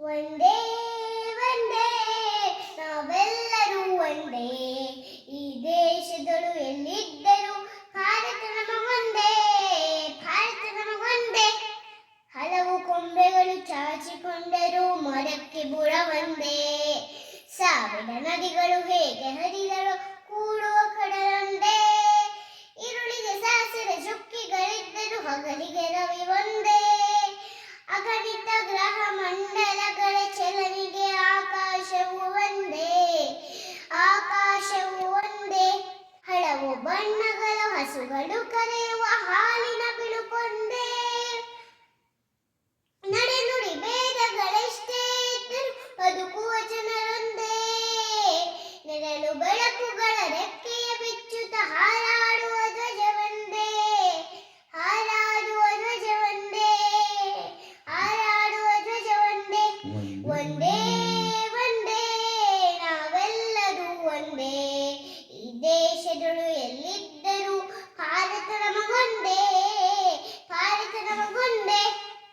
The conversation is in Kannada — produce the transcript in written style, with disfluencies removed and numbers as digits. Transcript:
ಒಂದೇ ಒಂದೇ ನಾವೆಲ್ಲರೂ ಒಂದೇ, ಈ ದೇಶದಳು ಎಲ್ಲಿದ್ದರೂ ಭಾರತ ನಮಗೊಂದೇ, ಭಾರತ ನಮಗೊಂದೇ. ಹಲವು ಕೊಂಬೆಗಳು ಚಾಚಿಕೊಂಡರೂ ಮರಕ್ಕೆ ಬುಡ ಒಂದೇ, ಸಾವಿರ ನದಿಗಳು ಹೇಗೆ ಹರಿದಳು ಕೂಡುವ ಕಡಲೊಂದೇ. ഇരുಳಿಗೆ ಸಹಸ್ರ ಚುಕ್ಕಿಗಳಿದ್ದರೂ ಹಗಲಿಗೆ ರವಿ ಒಂದೇ, ಅಗಣಿತ ಗ್ರಹ ಮಂಡಲಗಳ ಚಲನೆಗೆ ಆಕಾಶವು ಒಂದೇ, ಆಕಾಶವು ಒಂದೇ. ಹಲವು ಬಣ್ಣಗಳ ಹಸುಗಳು ಕರೆಯುವ ಹಾಲಿನ ಬಿಳುಕೊಂದೇ, ನಡೆನುಡಿ ಭೇದಗಳೆಷ್ಟೇ ಇದ್ದರೂ ಬದುಕುವ ಜನರೊಂದೇ. ನೆರಳು ಬೆಳಕುಗಳ ರೆಕ್ಕೆಯ ಬಿಚ್ಚುತ್ತ ಹಾರಾಡುವ ಧ್ವಜವೊಂದೇ, ಹಾರಾಡುವ ಧ್ವಜವೊಂದೇ, ಹಾರಾಡುವ ಧ್ವಜವೊಂದೇ. ಒಂದೇ